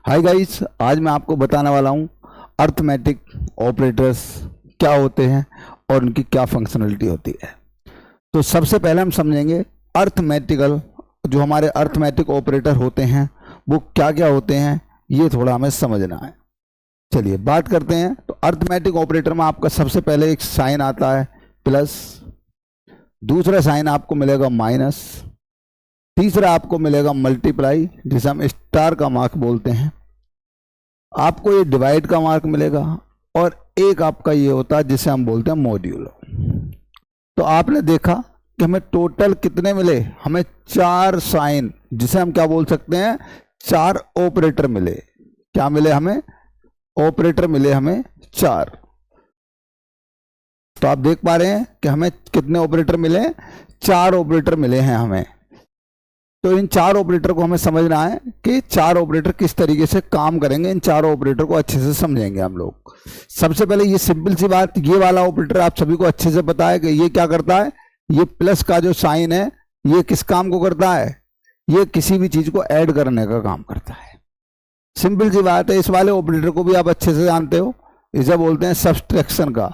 Hi guys, आज मैं आपको बताने वाला हूँ अर्थमेटिक ऑपरेटर्स क्या होते हैं और उनकी क्या फंक्शनलिटी होती है। तो सबसे पहले हम समझेंगे अर्थमेटिकल, जो हमारे अर्थमेटिक ऑपरेटर होते हैं वो क्या क्या होते हैं, ये थोड़ा हमें समझना है। चलिए बात करते हैं। तो अर्थमेटिक ऑपरेटर में आपका सबसे पहले एक साइन आता है प्लस, दूसरा साइन आपको मिलेगा माइनस, तीसरा आपको मिलेगा मल्टीप्लाई जिसे हम स्टार का मार्क बोलते हैं, आपको ये डिवाइड का मार्क मिलेगा, और एक आपका ये होता है जिसे हम बोलते हैं मॉड्यूलो। तो आपने देखा कि हमें टोटल कितने मिले, हमें 4 साइन जिसे हम क्या बोल सकते हैं, 4 ऑपरेटर मिले। क्या मिले हमें? ऑपरेटर मिले हमें 4। तो आप देख पा रहे हैं कि हमें कितने ऑपरेटर मिले, 4 ऑपरेटर मिले हैं हमें। तो इन 4 ऑपरेटर को हमें समझना है कि 4 ऑपरेटर किस तरीके से काम करेंगे। इन 4 ऑपरेटर को अच्छे से समझेंगे हम लोग। सबसे पहले ये सिंपल सी बात, ये वाला ऑपरेटर आप सभी को अच्छे से पता है कि ये क्या करता है। ये प्लस का जो साइन है ये किस काम को करता है, ये किसी भी चीज को ऐड करने का काम करता है। सिंपल सी बात है। इस वाले ऑपरेटर को भी आप अच्छे से जानते हो, इसे बोलते हैं सब्सट्रैक्शन का।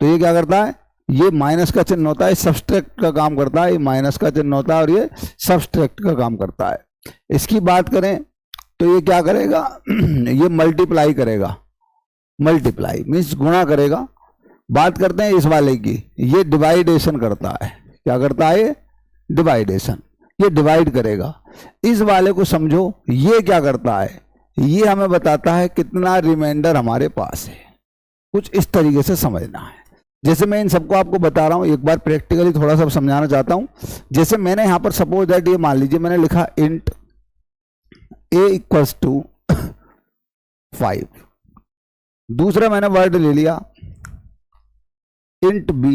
तो ये क्या करता है, ये माइनस का चिन्ह होता है, सब्सट्रैक्ट का काम करता है। ये माइनस का चिन्ह होता है और ये सब्सट्रैक्ट का काम करता है। इसकी बात करें तो ये क्या करेगा ये मल्टीप्लाई करेगा। मल्टीप्लाई मीन्स गुणा करेगा। बात करते हैं इस वाले की, ये डिवाइडेशन करता है। क्या करता है ये? डिवाइडेशन। ये डिवाइड करेगा। इस वाले को समझो, ये क्या करता है, ये हमें बताता है कितना रिमाइंडर हमारे पास है। कुछ इस तरीके से समझना है। जैसे मैं इन सबको आपको बता रहा हूं, एक बार प्रैक्टिकली थोड़ा सा समझाना चाहता हूं। जैसे मैंने यहां पर सपोज दैट, ये मान लीजिए मैंने लिखा इंट a इक्वल्स टू 5। दूसरा मैंने वर्ड ले लिया इंट b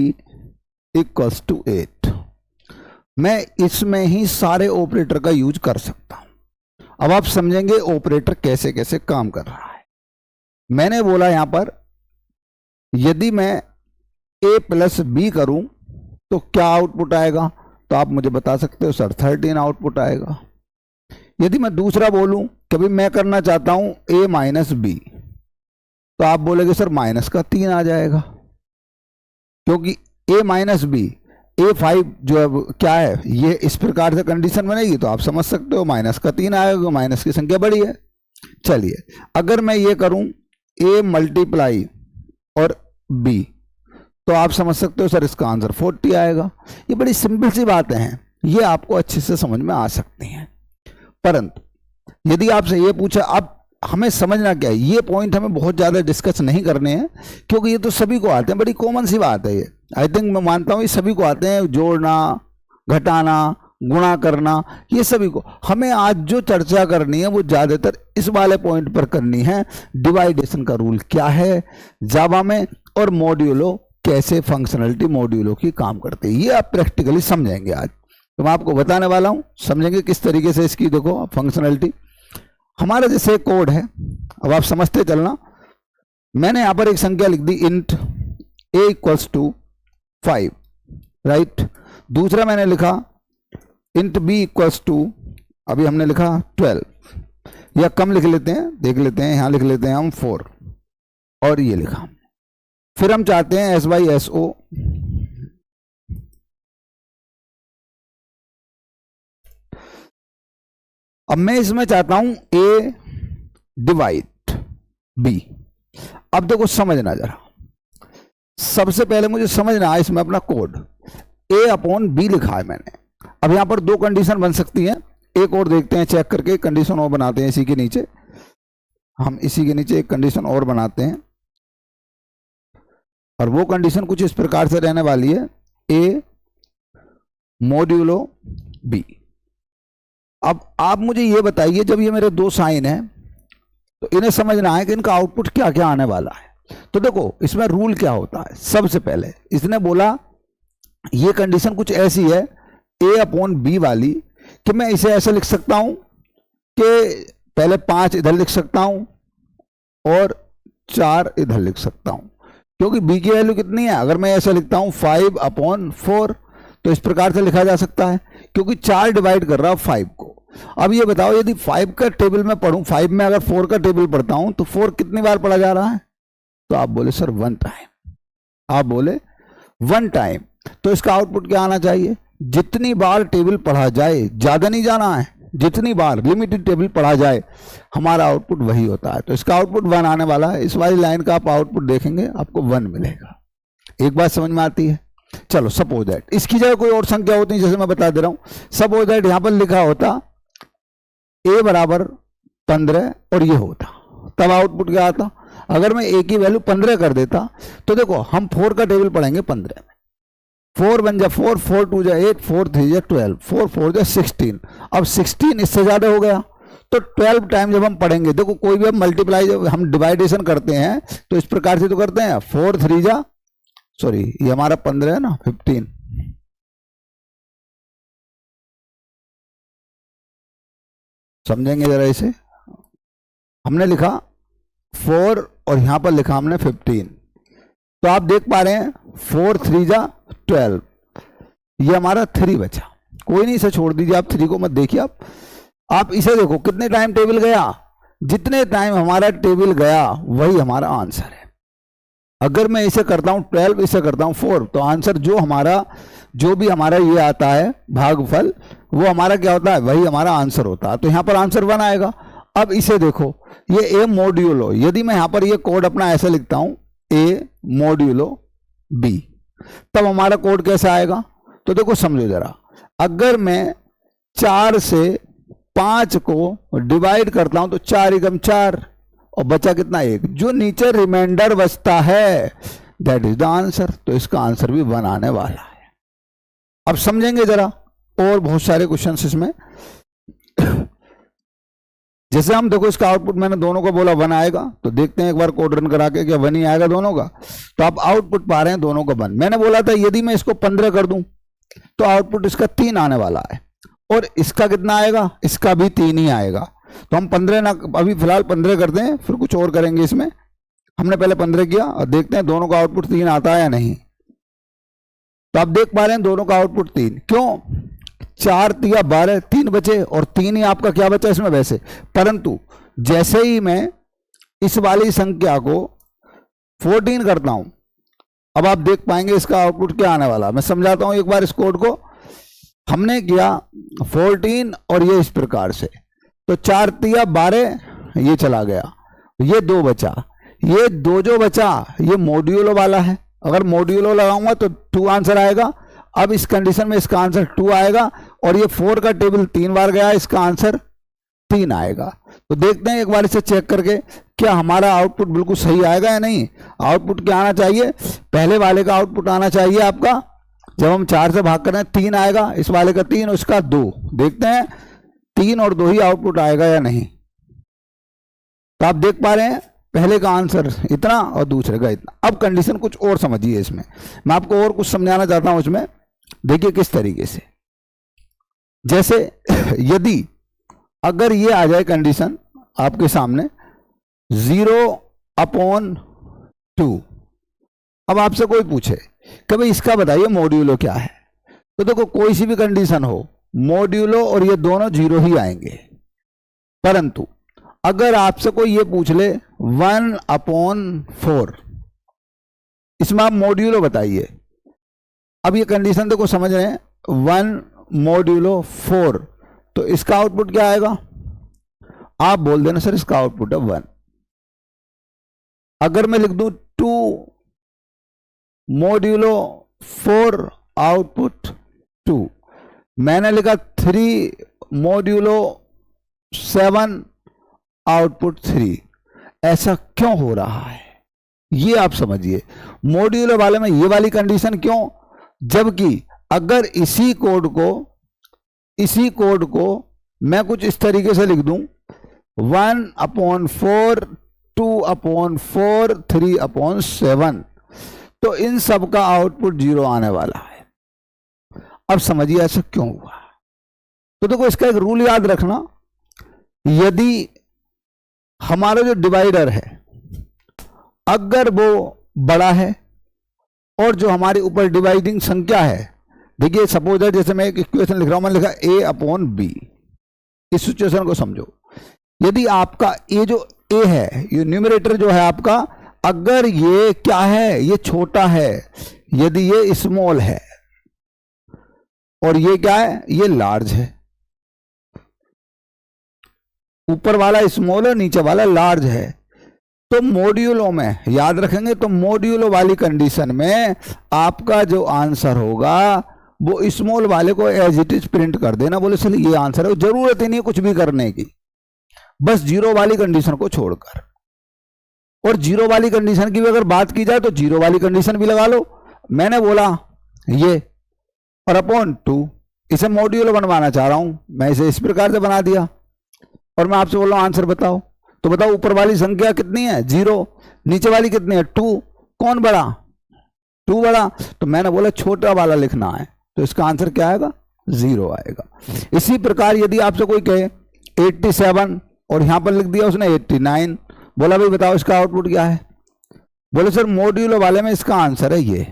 इक्वल्स टू 8। मैं इसमें ही सारे ऑपरेटर का यूज कर सकता हूं। अब आप समझेंगे ऑपरेटर कैसे कैसे काम कर रहा है। मैंने बोला यहां पर यदि मैं a प्लस बी करूं तो क्या आउटपुट आएगा, तो आप मुझे बता सकते हो सर 13 आउटपुट आएगा। यदि मैं दूसरा बोलूं कि भाई मैं करना चाहता हूं a माइनस बी, तो आप बोलेंगे सर माइनस का 3 आ जाएगा, क्योंकि a माइनस बी, A5 जो है क्या है, ये इस प्रकार से कंडीशन बनेगी तो आप समझ सकते हो माइनस का 3 आएगा, माइनस की संख्या बड़ी है। चलिए अगर मैं ये करूं a मल्टीप्लाई और b, तो आप समझ सकते हो सर इसका आंसर 40 आएगा। ये बड़ी सिंपल सी बातें हैं, ये आपको अच्छे से समझ में आ सकती हैं। परंतु यदि आपसे ये पूछा, अब हमें समझना क्या है, ये पॉइंट हमें बहुत ज़्यादा डिस्कस नहीं करने हैं, क्योंकि ये तो सभी को आते हैं, बड़ी कॉमन सी बात है ये। आई थिंक मैं मानता हूँ ये सभी को आते हैं, जोड़ना, घटाना, गुणा करना, ये सभी को। हमें आज जो चर्चा करनी है वो ज़्यादातर इस वाले पॉइंट पर करनी है, डिवाइडेशन का रूल क्या है जावा में, और मॉड्यूलो कैसे फंक्शनलिटी मॉड्यूलो की काम करते हैं, ये आप प्रैक्टिकली समझेंगे आज। तो मैं आपको बताने वाला हूँ, समझेंगे किस तरीके से इसकी देखो फंक्शनलिटी। हमारा जैसे कोड है, अब आप समझते चलना। मैंने यहां पर एक संख्या लिख दी int a equals to 5, right. दूसरा मैंने लिखा इंट b इक्वल्स टू, अभी हमने लिखा 12, या कम लिख लेते हैं, देख लेते हैं, यहां लिख लेते हैं हम 4, और ये लिखा। फिर हम चाहते हैं s बाई एस ओ, अब मैं इसमें चाहता हूं a डिवाइड b। अब देखो समझना जरा, सबसे पहले मुझे समझना है इसमें अपना कोड। a अपॉन b लिखा है मैंने। अब यहां पर 2 कंडीशन बन सकती हैं, एक और देखते हैं चेक करके, कंडीशन और बनाते हैं इसी के नीचे। हम इसी के नीचे एक कंडीशन और बनाते हैं, और वो कंडीशन कुछ इस प्रकार से रहने वाली है, a मॉड्यूलो b। अब आप मुझे ये बताइए, जब ये मेरे 2 साइन हैं तो इन्हें समझना है कि इनका आउटपुट क्या क्या आने वाला है। तो देखो इसमें रूल क्या होता है। सबसे पहले इसने बोला ये कंडीशन कुछ ऐसी है a अपॉन बी वाली, कि मैं इसे ऐसे लिख सकता हूं कि पहले 5 इधर लिख सकता हूं और 4 इधर लिख सकता हूं, क्योंकि b की वैल्यू कितनी है। अगर मैं ऐसे लिखता हूं 5 अपॉन 4, तो इस प्रकार से लिखा जा सकता है, क्योंकि 4 डिवाइड कर रहा हूं 5 को। अब ये बताओ, यदि 5 का टेबल में पढ़ूं, 5 में अगर 4 का टेबल पढ़ता हूं तो 4 कितनी बार पढ़ा जा रहा है? तो आप बोले सर 1 टाइम। आप बोले 1 टाइम। तो इसका आउटपुट क्या आना चाहिए? जितनी बार टेबल पढ़ा जाए, ज्यादा नहीं जाना है, जितनी बार लिमिटेड टेबल पढ़ा जाए हमारा आउटपुट वही होता है। तो इसका आउटपुट 1 आने वाला है। इस वाली लाइन का आप आउटपुट देखेंगे आपको 1 मिलेगा। एक बात समझ में आती है? चलो सपोज दैट इसकी जगह कोई और संख्या होती है, जैसे मैं बता दे रहा हूं। सपोज दैट यहां पर लिखा होता a बराबर 15 और ये होता, तब आउटपुट क्या आता? अगर मैं a की वैल्यू 15 कर देता तो देखो हम 4 का टेबल पढ़ेंगे 15 में। 4 1 जा 4, 4 2 जा 8, 4 3 जा 12, 4 4 जा 16। अब 16 इससे ज्यादा हो गया तो 12 टाइम जब हम पढ़ेंगे, देखो कोई भी हम मल्टीप्लाई, जब हम डिवाइडेशन करते हैं तो इस प्रकार से तो करते हैं, 4 3 जा, सॉरी ये हमारा 15 है ना, 15। समझेंगे जरा इसे। हमने लिखा 4 और यहां पर लिखा हमने 15। तो आप देख पा रहे हैं 4 3 जा 12, ये हमारा 3 बचा। कोई नहीं, इसे छोड़ दीजिए, आप 3 को मत देखिए। आप इसे देखो कितने टाइम टेबल गया, जितने टाइम हमारा टेबल गया वही हमारा आंसर है। अगर मैं इसे करता हूं 12, इसे करता हूं 4, तो आंसर जो भी हमारा ये आता है भागफल, वो हमारा क्या होता है? वही हमारा आंसर होता है। तो यहां पर आंसर 1 आएगा। अब इसे देखो, ये ए मॉड्यूलो, यदि मैं यहां पर ये कोड अपना ऐसे लिखता हूं ए मॉड्यूलो बी, तब हमारा कोड कैसा आएगा? तो देखो समझो जरा, अगर मैं 4 से 5 को डिवाइड करता हूं तो 4 एकम 4 और बचा कितना? 1। जो नीचे रिमाइंडर बचता है दैट इज द आंसर। तो इसका आंसर भी 1 आने वाला है। अब समझेंगे जरा, और बहुत सारे क्वेश्चंस इसमें। जैसे हम देखो इसका आउटपुट मैंने दोनों को बोला 1 आएगा, तो देखते हैं एक बार कोड रन करा के क्या 1 ही आएगा दोनों का। तो आप आउटपुट पा रहे हैं दोनों का 1। मैंने बोला था यदि मैं इसको 15 कर दूं तो आउटपुट इसका 3 आने वाला है, और इसका कितना आएगा? इसका भी 3 ही आएगा। तो हम 15 ना, अभी फिलहाल 15 करते हैं, फिर कुछ और करेंगे इसमें। हमने पहले 15 किया और देखते हैं दोनों का आउटपुट 3 आता है या नहीं। तो आप देख पा रहे हैं दोनों का आउटपुट 3। क्यों? 4 तिया 12, 3 बचे और 3 ही आपका क्या बचा इसमें वैसे। परंतु जैसे ही मैं इस वाली संख्या को 14 करता हूं, अब आप देख पाएंगे इसका आउटपुट क्या आने वाला। मैं समझाता हूं एक बार इस कोड को। हमने किया 14 और ये इस प्रकार से, तो 4 तिया 12, ये चला गया, ये 2 बचा। ये 2 जो बचा ये मॉड्यूलो वाला है, अगर मॉड्यूलो लगाऊंगा तो 2 आंसर आएगा। अब इस कंडीशन में इसका आंसर 2 आएगा, और ये 4 का टेबल 3 बार गया, इसका आंसर 3 आएगा। तो देखते हैं एक बार इसे चेक करके क्या हमारा आउटपुट बिल्कुल सही आएगा या नहीं। आउटपुट क्या आना चाहिए? पहले वाले का आउटपुट आना चाहिए आपका, जब हम 4 से भाग कर रहे हैं 3 आएगा, इस वाले का 3, उसका 2। देखते हैं 3 और 2 ही आउटपुट आएगा या नहीं। तो आप देख पा रहे हैं पहले का आंसर इतना और दूसरे का इतना। अब कंडीशन कुछ और समझिए इसमें, मैं आपको और कुछ समझाना चाहता हूं इसमें। देखिए किस तरीके से, जैसे यदि अगर ये आ जाए कंडीशन आपके सामने 0/2, अब आपसे कोई पूछे कि भाई इसका बताइए मॉड्यूलो क्या है, तो देखो कोई सी भी कंडीशन हो, मॉड्यूलो और ये दोनों 0 ही आएंगे। परंतु अगर आपसे कोई ये पूछ ले 1/4, इसमें आप मॉड्यूलो बताइए। अब ये कंडीशन देखो समझ रहे हैं, 1 मॉड्यूलो 4, तो इसका आउटपुट क्या आएगा? आप बोल देना सर इसका आउटपुट है 1। अगर मैं लिख दूं 2 मॉड्यूलो 4, आउटपुट 2। मैंने लिखा 3 मॉड्यूलो 7, आउटपुट 3। ऐसा क्यों हो रहा है ये आप समझिए। मॉड्यूलो वाले में ये वाली कंडीशन क्यों, जबकि अगर इसी कोड को मैं कुछ इस तरीके से लिख दूं 1/4, 2/4, 3/7, तो इन सब का आउटपुट 0 आने वाला है। अब समझिए ऐसा क्यों हुआ। तो देखो इसका एक रूल याद रखना, यदि हमारा जो डिवाइडर है अगर वो बड़ा है और जो हमारे ऊपर डिवाइडिंग संख्या है, देखिए सपोज है जैसे मैं एक इक्वेशन लिख रहा हूं, मैंने लिखा a/b, इस सिचुएशन को समझो। यदि आपका ये जो ए है, ये न्यूमरेटर जो है आपका, अगर ये क्या है, ये छोटा है, यदि ये स्मॉल है और ये क्या है, ये लार्ज है, ऊपर वाला स्मॉल है नीचे वाला लार्ज है, तो मॉड्यूलो में याद रखेंगे, तो मॉड्यूलो वाली कंडीशन में आपका जो आंसर होगा वो स्मॉल वाले को एज इट इज प्रिंट कर देना, बोले चलिए ये आंसर है, जरूरत ही नहीं है कुछ भी करने की, बस जीरो वाली कंडीशन को छोड़कर। और जीरो वाली कंडीशन की भी अगर बात की जाए तो जीरो वाली कंडीशन भी लगा लो, मैंने बोला ये और अपॉन 2, इसे मॉड्यूलो बनवाना चाह रहा हूं, मैं इसे इस प्रकार से बना दिया और मैं आपसे बोल रहा हूं आंसर बताओ, तो बताओ ऊपर वाली संख्या कितनी है 0, नीचे वाली कितनी है 2, कौन बड़ा, 2 बड़ा, तो मैंने बोला छोटा वाला लिखना है, तो इसका आंसर क्या आएगा 0 आएगा। इसी प्रकार यदि आपसे कोई कहे 87 और यहां पर लिख दिया उसने 89, बोला भाई बताओ इसका आउटपुट क्या है, बोले सर मॉड्यूलो वाले में इसका आंसर है ये।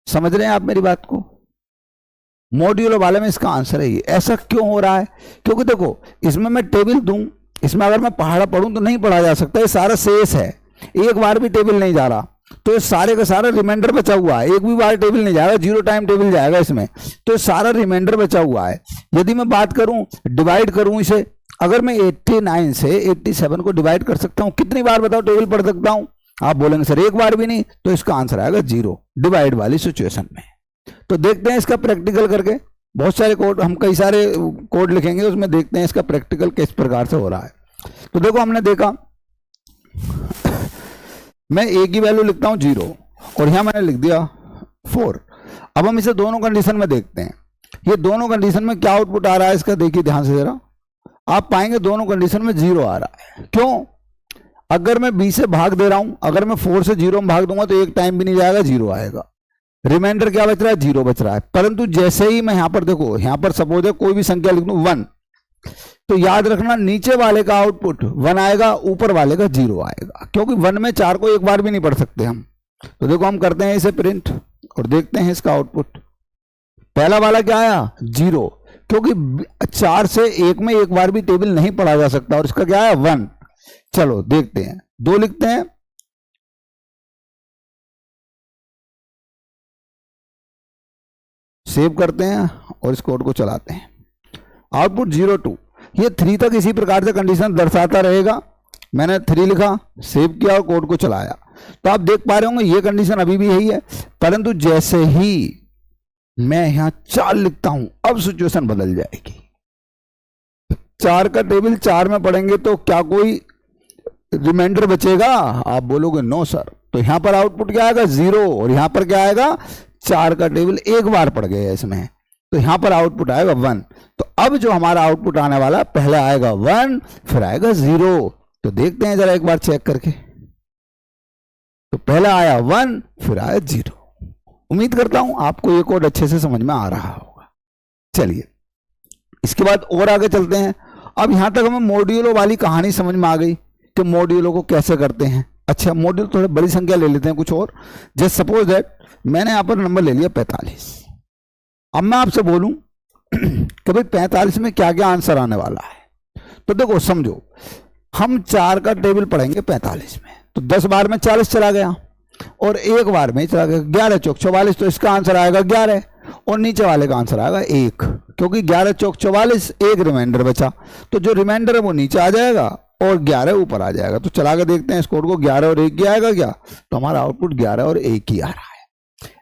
समझ रहे हैं आप मेरी बात को, मॉड्यूलो वाले में इसका आंसर है ये। ऐसा क्यों हो रहा है, क्योंकि देखो इसमें मैं टेबल दूं, इसमें अगर मैं पहाड़ा पढ़ूं तो नहीं पढ़ा जा सकता, ये सारा शेष है, एक बार भी टेबल नहीं जा रहा, तो ये सारे का सारा रिमाइंडर बचा हुआ है, एक भी बार टेबल नहीं जाएगा, 0 टाइम टेबल जाएगा इसमें, तो ये सारा रिमाइंडर बचा हुआ है। यदि मैं बात करूं डिवाइड करूं इसे, अगर मैं 89 से 87 को डिवाइड कर सकता हूं, कितनी बार बताओ टेबल पढ़ सकता हूं, आप बोलेंगे सर एक बार भी नहीं, तो इसका आंसर आएगा 0 डिवाइड वाली सिचुएशन में। तो देखते हैं इसका प्रैक्टिकल करके, बहुत सारे कोड, हम कई सारे कोड लिखेंगे उसमें देखते हैं इसका प्रैक्टिकल किस प्रकार से हो रहा है। तो देखो हमने देखा मैं ए की वैल्यू लिखता हूं 0 और यहां मैंने लिख दिया 4। अब हम इसे दोनों कंडीशन में देखते हैं, ये दोनों कंडीशन में क्या आउटपुट आ रहा है इसका देखिए ध्यान से जरा, आप पाएंगे दोनों कंडीशन में 0 आ रहा है। क्यों, अगर मैं b से भाग दे रहा हूं, अगर मैं 4 से 0 में भाग दूंगा तो एक टाइम भी नहीं जाएगा, 0 आएगा, रिमाइंडर क्या बच रहा है 0 बच रहा है। परंतु जैसे ही मैं यहां पर देखो, यहां पर सपोज है कोई भी संख्या लिख दूं 1, तो याद रखना नीचे वाले का आउटपुट 1 आएगा, ऊपर वाले का 0 आएगा, क्योंकि 1 में 4 को एक बार भी नहीं पढ़ सकते हम। तो देखो हम करते हैं इसे प्रिंट और देखते हैं इसका आउटपुट। पहला वाला क्या आया 0, क्योंकि 4 से 1 में एक बार भी टेबल नहीं पढ़ा जा सकता, और इसका क्या आया 1। चलो देखते हैं, 2 लिखते हैं, सेव करते हैं और इस कोड को चलाते हैं, आउटपुट 02। ये 3 तक इसी प्रकार से कंडीशन दर्शाता रहेगा। मैंने 3 लिखा, सेव किया और कोड को चलाया, तो आप देख पा रहे होंगे ये कंडीशन अभी भी यही है, परंतु जैसे ही मैं यहां 4 लिखता हूं अब सिचुएशन बदल जाएगी। 4 का टेबल 4 में पढ़ेंगे तो क्या कोई रिमाइंडर बचेगा, आप बोलोगे नो सर, तो यहां पर आउटपुट क्या आएगा 0 और यहां पर क्या आएगा 4 का टेबल एक बार पढ़ गए इसमें, तो यहां पर आउटपुट आएगा 1। तो अब जो हमारा आउटपुट आने वाला पहले आएगा 1 फिर आएगा 0। तो देखते हैं जरा एक बार चेक करके, तो पहला आया 1 फिर आया 0। उम्मीद करता हूं आपको ये कोड अच्छे से समझ में आ रहा होगा। चलिए इसके बाद और आगे चलते हैं। अब यहां तक हमें मॉड्यूलो वाली कहानी समझ में आ गई कि मॉड्यूलो को कैसे करते हैं। अच्छा मॉड्यूल थोड़े बड़ी संख्या ले लेते हैं कुछ और, जस्ट सपोज दैट मैंने यहां पर नंबर ले लिया 45। अब मैं आपसे बोलूं कि भाई 45 में क्या क्या आंसर आने वाला है, तो देखो समझो हम 4 का टेबल पढ़ेंगे 45 में, तो 10 बार में 40 चला गया और एक बार में चला गया 11 चौक 44, तो इसका आंसर आएगा 11 और नीचे वाले का आंसर आएगा 1, क्योंकि 11 चौक 44 एक रिमाइंडर बचा, तो जो रिमाइंडर है वो नीचे आ जाएगा और 11 ऊपर आ जाएगा। तो चला के देखते हैं इस कोड को, 11 और 1 की आएगा क्या, तो हमारा आउटपुट 11 और 1 ही आ रहा है।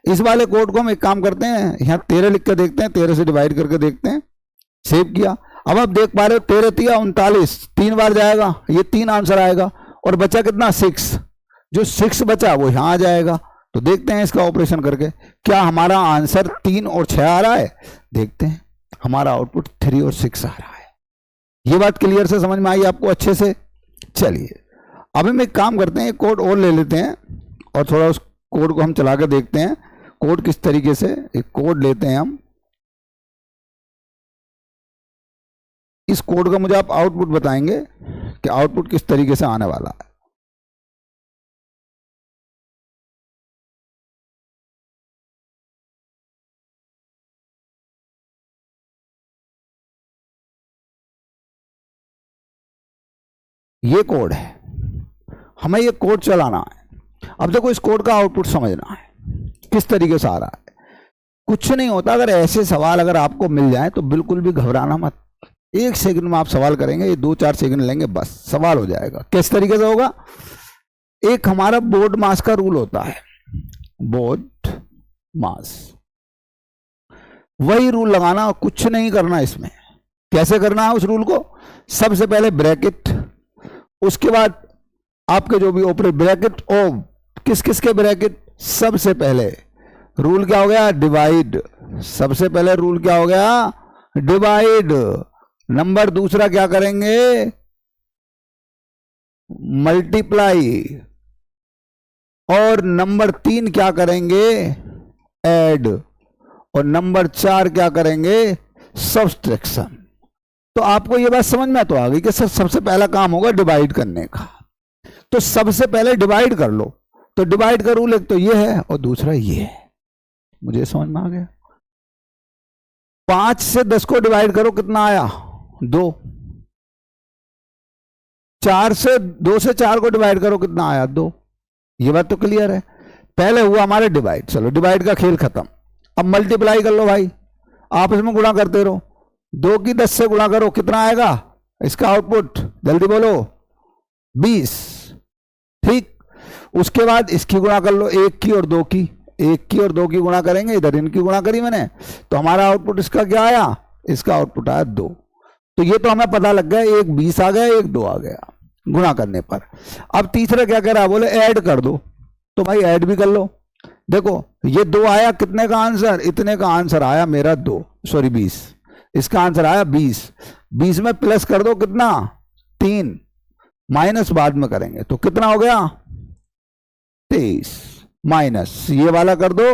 इस वाले कोड को हम एक काम करते हैं, यहाँ 13 लिख कर देखते हैं, 13 से डिवाइड करके देखते हैं, सेव किया। अब आप देख पा रहे हो 13 तिया 39, 3 बार जाएगा, ये 3 आंसर आएगा और बचा कितना 6, जो 6 बचा वो यहां आ जाएगा। तो देखते हैं इसका ऑपरेशन करके क्या हमारा आंसर 3 और 6 आ रहा है, देखते हैं हमारा आउटपुट 3 और 6 आ रहा है। ये बात क्लियर से समझ में आई आपको अच्छे से। चलिए अब हम एक काम करते हैं, एक कोड और ले लेते हैं और थोड़ा उस कोड को हम चला कर देखते हैं कोड किस तरीके से। एक कोड लेते हैं हम, इस कोड का मुझे आप आउटपुट बताएंगे कि आउटपुट किस तरीके से आने वाला है। ये कोड है, हमें ये कोड चलाना है। अब देखो इस कोड का आउटपुट समझना है किस तरीके से आ रहा है। कुछ नहीं होता, अगर ऐसे सवाल अगर आपको मिल जाए तो बिल्कुल भी घबराना मत। 1 सेकंड में आप सवाल करेंगे, ये 2-4 सेकंड लेंगे, बस सवाल हो जाएगा। किस तरीके से होगा? एक हमारा बोर्ड मास का रूल होता है, बोर्ड मास, वही रूल लगाना और कुछ नहीं करना इसमें। कैसे करना है उस रूल को? सबसे पहले ब्रैकेट, उसके बाद आपके जो भी ऊपर ब्रैकेट, ओ किस किस के ब्रैकेट? सबसे पहले रूल क्या हो गया? डिवाइड। सबसे पहले रूल क्या हो गया? डिवाइड। नंबर दूसरा क्या करेंगे? मल्टीप्लाई। और नंबर 3 क्या करेंगे? ऐड। और नंबर 4 क्या करेंगे? सब्सट्रैक्शन। तो आपको ये बात समझ में तो आ गई कि सर सबसे पहला काम होगा डिवाइड करने का, तो सबसे पहले डिवाइड कर लो। तो डिवाइड का रूल एक तो ये है और दूसरा ये है। मुझे समझ में आ गया? 5 से 10 को डिवाइड करो, कितना आया? 2। 2 से 4 को डिवाइड करो, कितना आया? 2। ये बात तो क्लियर है। पहले हुआ हमारे डिवाइड, चलो डिवाइड का खेल खत्म। अब मल्टीप्लाई कर लो भाई, आपस में गुणा करते रहो। 2 की 10 से गुणा करो, कितना आएगा इसका आउटपुट? जल्दी बोलो। 20। ठीक। उसके बाद इसकी गुणा कर लो, 1 की और 2 की। 1 की और 2 की गुणा करेंगे, इधर इनकी गुणा करी मैंने, तो हमारा आउटपुट इसका क्या आया? इसका आउटपुट आया 2। तो ये तो हमें पता लग गया, एक 20 आ गया, एक 2 आ गया गुणा करने पर। अब तीसरा क्या कह रहा है? बोले ऐड कर दो। तो भाई ऐड भी कर लो। देखो ये 2 आया, कितने का आंसर? इतने का आंसर आया मेरा 20। इसका आंसर आया 20। 20 में प्लस कर दो, कितना? 3। माइनस बाद में करेंगे, तो कितना हो गया? 23। माइनस ये वाला कर दो,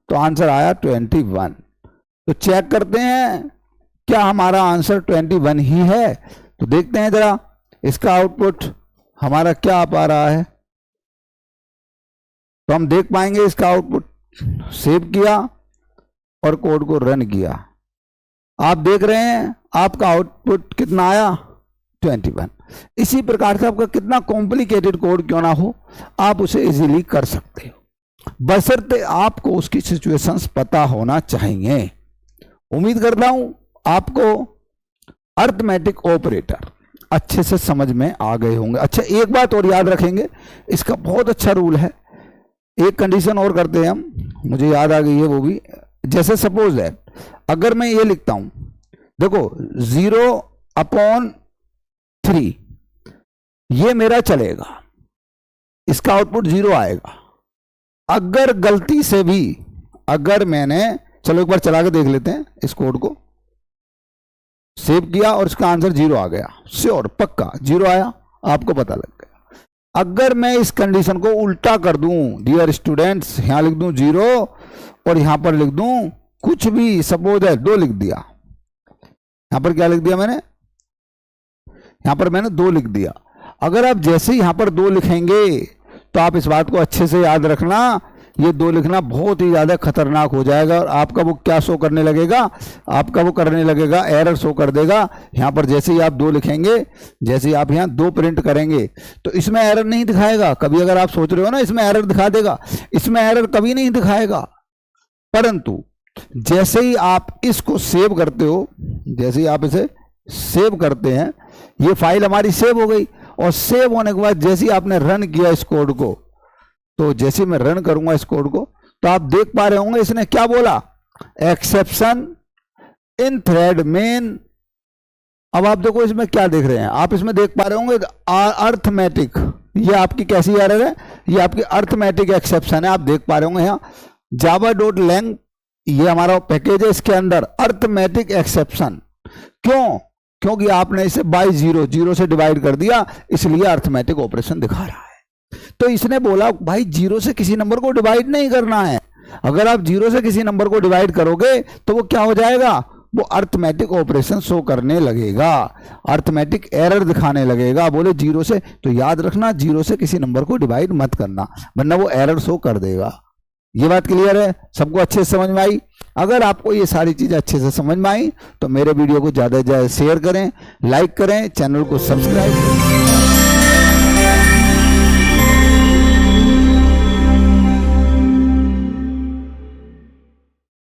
तो आंसर आया 21। तो चेक करते हैं क्या हमारा आंसर 21 ही है। तो देखते हैं जरा इसका आउटपुट हमारा क्या आ पा रहा है। तो हम देख पाएंगे इसका आउटपुट। सेव किया और कोड को रन किया, आप देख रहे हैं आपका आउटपुट कितना आया? 21। इसी प्रकार से आपका कितना कॉम्प्लिकेटेड कोड क्यों ना हो, आप उसे इजीली कर सकते हो, बशर्ते आपको उसकी सिचुएशंस पता होना चाहिए। उम्मीद करता हूं आपको अरिथमेटिक ऑपरेटर अच्छे से समझ में आ गए होंगे। अच्छा एक बात और याद रखेंगे, इसका बहुत अच्छा रूल है। एक कंडीशन और करते हैं हम, मुझे याद आ गई है वो भी। जैसे सपोज है, अगर मैं ये लिखता हूं, देखो 0/3 ये मेरा चलेगा, इसका आउटपुट 0 आएगा। अगर गलती से भी, अगर मैंने, चलो एक बार चला के देख लेते हैं इस कोड को। सेव किया और इसका आंसर 0 आ गया, श्योर पक्का 0 आया, आपको पता लग गया। अगर मैं इस कंडीशन को उल्टा कर दूं, डियर स्टूडेंट्स, यहां लिख दूं 0 और यहां पर लिख दूं कुछ भी, सपोज है 2 लिख दिया। यहां पर क्या लिख दिया मैंने? यहां पर मैंने 2 लिख दिया। अगर आप जैसे ही यहां पर 2 लिखेंगे तो आप इस बात को अच्छे से याद रखना, ये 2 लिखना बहुत ही ज्यादा खतरनाक हो जाएगा और आपका वो क्या शो करने लगेगा? आपका वो करने लगेगा, एरर शो कर देगा। यहां पर जैसे ही आप 2 लिखेंगे, जैसे ही आप यहां 2 प्रिंट करेंगे तो इसमें एरर नहीं दिखाएगा कभी। अगर आप सोच रहे हो ना इसमें एरर दिखा देगा, इसमें एरर कभी नहीं दिखाएगा। परंतु जैसे ही आप इसको सेव करते हो, जैसे ही आप इसे सेव करते हैं, ये फाइल हमारी सेव हो गई। और सेव होने के बाद जैसे ही आपने रन किया इस कोड को, तो जैसे मैं रन करूंगा इस कोड को, तो आप देख पा रहे होंगे इसने क्या बोला? Exception in thread main. अब आप देखो इसमें क्या देख रहे हैं, आप इसमें देख पा रहे होंगे अरिथमेटिक, ये आपकी कैसी एरर है? ये आपकी अरिथमेटिक एक्सेप्शन है। आप देख पा रहे होंगे यहाँ java.lang, ये हमारा पैकेज है, इसके अंदर अरिथमेटिक एक्सेप्शन। क्यों? क्योंकि आपने इसे बाय 0 से डिवाइड कर दिया, इसलिए अरिथमेटिक ऑपरेशन दिखा रहा है। तो इसने बोला भाई 0 से किसी नंबर को डिवाइड नहीं करना है। अगर आप 0 से किसी नंबर को डिवाइड करोगे तो वो क्या हो जाएगा? वो अरिथमेटिक ऑपरेशन शो करने लगेगा, अरिथमेटिक एरर दिखाने लगेगा। बोले 0 से, तो याद रखना 0 से किसी नंबर को डिवाइड मत करना, वरना वो एरर शो कर देगा। ये बात क्लियर है? सबको अच्छे से समझ में आई? अगर आपको ये सारी चीजें अच्छे से समझ में आई तो मेरे वीडियो को ज्यादा से ज्यादा शेयर करें, लाइक करें, चैनल को सब्सक्राइब करें।